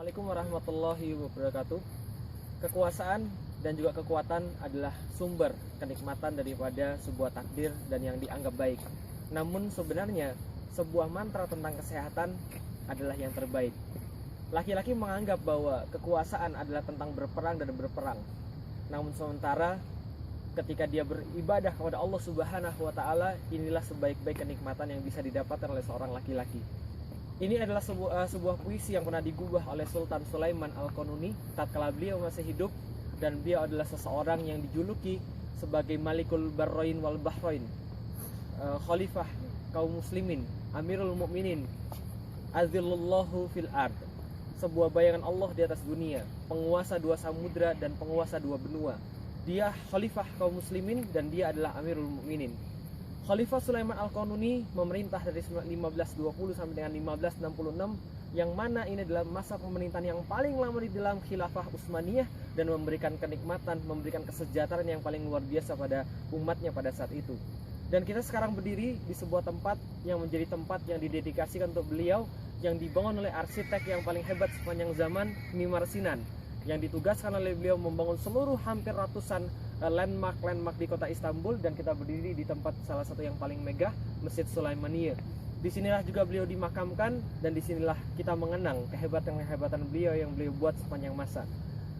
Assalamualaikum warahmatullahi wabarakatuh. Kekuasaan dan juga kekuatan adalah sumber kenikmatan daripada sebuah takdir dan yang dianggap baik. Namun sebenarnya sebuah mantra tentang kesehatan adalah yang terbaik. Laki-laki menganggap bahwa kekuasaan adalah tentang berperang dan berperang. Namun sementara ketika dia beribadah kepada Allah Subhanahu wa taala, inilah sebaik-baik kenikmatan yang bisa didapatkan oleh seorang laki-laki. Ini adalah sebuah puisi yang pernah digubah oleh Sultan Sulaiman Al-Qanuni tatkala beliau masih hidup, dan beliau adalah seseorang yang dijuluki sebagai Malikul Barroin wal Bahroin, Khalifah kaum muslimin, Amirul Mukminin, Azillullahu fil ard, sebuah bayangan Allah di atas dunia, penguasa dua samudra dan penguasa dua benua. Dia Khalifah kaum muslimin dan dia adalah Amirul Mukminin. Khalifah Sulaiman Al-Qanuni memerintah dari 1520 sampai dengan 1566, yang mana ini adalah masa pemerintahan yang paling lama di dalam khilafah Utsmaniyah dan memberikan kenikmatan, memberikan kesejahteraan yang paling luar biasa pada umatnya pada saat itu. Dan kita sekarang berdiri di sebuah tempat yang menjadi tempat yang didedikasikan untuk beliau, yang dibangun oleh arsitek yang paling hebat sepanjang zaman, Mimar Sinan, yang ditugaskan oleh beliau membangun seluruh hampir ratusan landmark di kota Istanbul. Dan kita berdiri di tempat salah satu yang paling megah, Masjid Sulaimaniyah. Disinilah juga beliau dimakamkan, dan disinilah kita mengenang kehebatan beliau yang beliau buat sepanjang masa.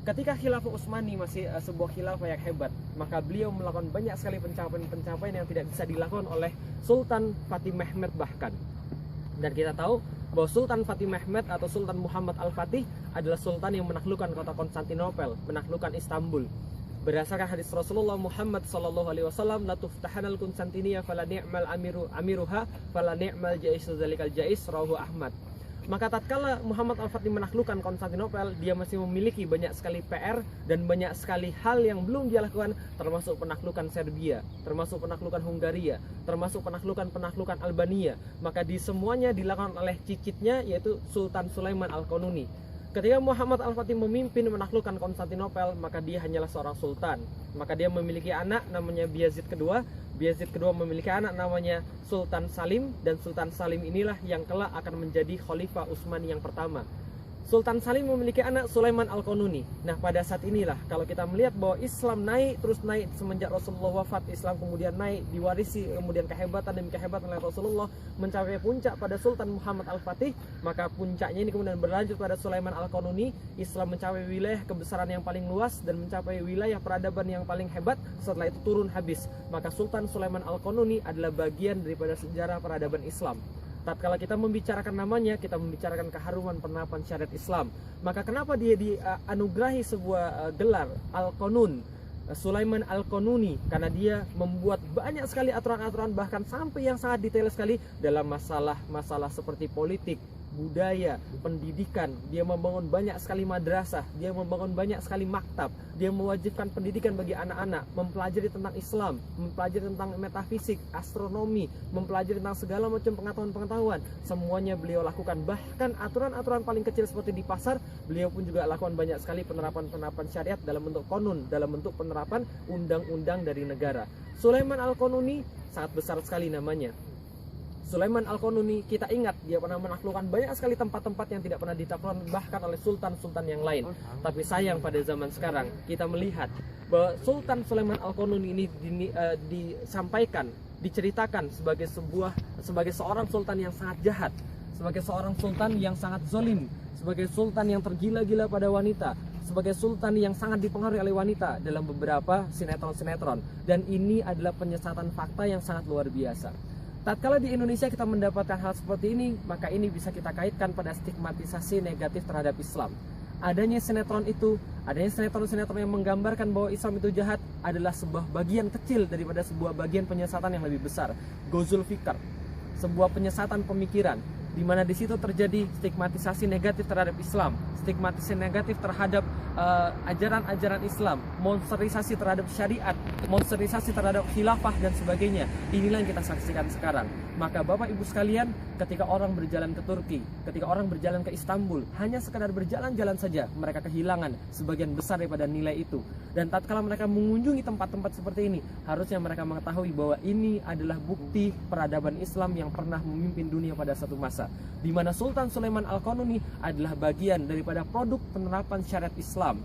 Ketika khilafah Utsmani masih sebuah khilafah yang hebat, maka beliau melakukan banyak sekali pencapaian yang tidak bisa dilakukan oleh Sultan Fatih Mehmed bahkan. Dan kita tahu bahwa Sultan Fatih Mehmed atau Sultan Muhammad Al-Fatih adalah sultan yang menaklukkan kota Konstantinopel, menaklukkan Istanbul. Berdasarkan hadis Rasulullah Muhammad SAW, la tuftahanal Konstantinia fala ni'mal amiruha fala ni'mal jaisu zalikal jais, rawahu Ahmad. Maka tatkala Muhammad Al-Fatih menaklukkan Konstantinopel, dia masih memiliki banyak sekali PR dan banyak sekali hal yang belum dia lakukan, termasuk penaklukan Serbia, termasuk penaklukan Hungaria, termasuk penaklukan Albania. Maka di semuanya dilakukan oleh cicitnya, yaitu Sultan Sulaiman Al-Qanuni. Ketika Muhammad Al-Fatih memimpin menaklukkan Konstantinopel, maka dia hanyalah seorang sultan. Maka dia memiliki anak namanya Bayezid II. Bayezid II memiliki anak namanya Sultan Salim, dan Sultan Salim inilah yang kelak akan menjadi Khalifah Utsmani yang pertama. Sultan Salim memiliki anak Sulaiman Al-Qanuni. Nah, pada saat inilah kalau kita melihat bahwa Islam terus naik semenjak Rasulullah wafat, Islam kemudian naik, diwarisi kemudian kehebatan demi kehebatan oleh Rasulullah, mencapai puncak pada Sultan Muhammad Al-Fatih, maka puncaknya ini kemudian berlanjut pada Sulaiman Al-Qanuni. Islam mencapai wilayah kebesaran yang paling luas dan mencapai wilayah peradaban yang paling hebat. Setelah itu turun habis. Maka Sultan Sulaiman Al-Qanuni adalah bagian daripada sejarah peradaban Islam. Tatkala kita membicarakan namanya, kita membicarakan keharuman penerapan syariat Islam. Maka kenapa dia dianugerahi sebuah gelar Al-Qanun, Sulaiman Al-Qanuni? Karena dia membuat banyak sekali aturan-aturan, bahkan sampai yang sangat detail sekali dalam masalah seperti politik, budaya, pendidikan. Dia membangun banyak sekali madrasah, dia membangun banyak sekali maktab, dia mewajibkan pendidikan bagi anak-anak, mempelajari tentang Islam, mempelajari tentang metafisik, astronomi, mempelajari tentang segala macam pengetahuan. Semuanya beliau lakukan. Bahkan aturan-aturan paling kecil seperti di pasar, beliau pun juga lakukan banyak sekali penerapan syariat dalam bentuk konun, dalam bentuk penerapan undang-undang dari negara. Sulaiman Al-Qanuni sangat besar sekali namanya. Sulaiman Al-Qanuni, kita ingat dia pernah menaklukkan banyak sekali tempat-tempat yang tidak pernah ditaklukkan bahkan oleh sultan-sultan yang lain. Tapi sayang pada zaman sekarang kita melihat bahwa Sultan Sulaiman Al-Qanuni ini disampaikan, diceritakan sebagai seorang sultan yang sangat jahat, sebagai seorang sultan yang sangat zalim, sebagai sultan yang tergila-gila pada wanita, sebagai sultan yang sangat dipengaruhi oleh wanita dalam beberapa sinetron-sinetron. Dan ini adalah penyesatan fakta yang sangat luar biasa. Tatkala di Indonesia kita mendapatkan hal seperti ini, maka ini bisa kita kaitkan pada stigmatisasi negatif terhadap Islam. Adanya sinetron yang menggambarkan bahwa Islam itu jahat adalah sebuah bagian kecil daripada sebuah bagian penyesatan yang lebih besar. Ghazul Fikr, sebuah penyesatan pemikiran, di mana di situ terjadi stigmatisasi negatif terhadap Islam, stigmatisasi negatif terhadap ajaran-ajaran Islam, monsterisasi terhadap syariat, monsterisasi terhadap khilafah dan sebagainya. Inilah yang kita saksikan sekarang. Maka Bapak Ibu sekalian, ketika orang berjalan ke Turki, ketika orang berjalan ke Istanbul, hanya sekadar berjalan-jalan saja, mereka kehilangan sebagian besar daripada nilai itu. Dan tatkala mereka mengunjungi tempat-tempat seperti ini, harusnya mereka mengetahui bahwa ini adalah bukti peradaban Islam yang pernah memimpin dunia pada satu masa. biasa, di mana Sultan Sulaiman Al-Qanuni adalah bagian daripada produk penerapan syariat Islam.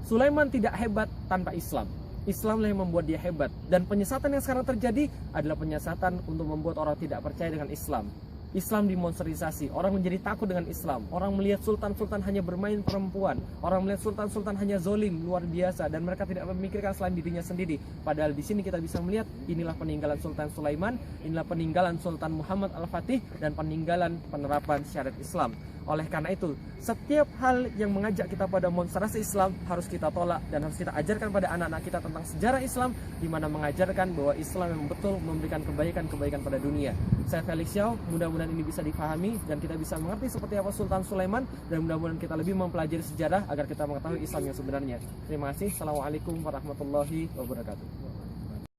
Sulaiman tidak hebat tanpa Islam. Islamlah yang membuat dia hebat, dan penyesatan yang sekarang terjadi adalah penyesatan untuk membuat orang tidak percaya dengan Islam. Islam dimonsterisasi, orang menjadi takut dengan Islam. Orang melihat sultan-sultan hanya bermain perempuan, orang melihat sultan-sultan hanya zolim luar biasa, dan mereka tidak memikirkan selain dirinya sendiri. Padahal di sini kita bisa melihat inilah peninggalan Sultan Sulaiman, inilah peninggalan Sultan Muhammad Al-Fatih, dan peninggalan penerapan syariat Islam. Oleh karena itu, setiap hal yang mengajak kita pada monsterasi Islam harus kita tolak dan harus kita ajarkan pada anak-anak kita tentang sejarah Islam, di mana mengajarkan bahwa Islam yang betul memberikan kebaikan-kebaikan pada dunia. Saya Felix Xiao, mudah-mudahan ini bisa difahami dan kita bisa mengerti seperti apa Sultan Sulaiman, dan mudah-mudahan kita lebih mempelajari sejarah agar kita mengetahui Islam yang sebenarnya. Terima kasih. Assalamualaikum warahmatullahi wabarakatuh.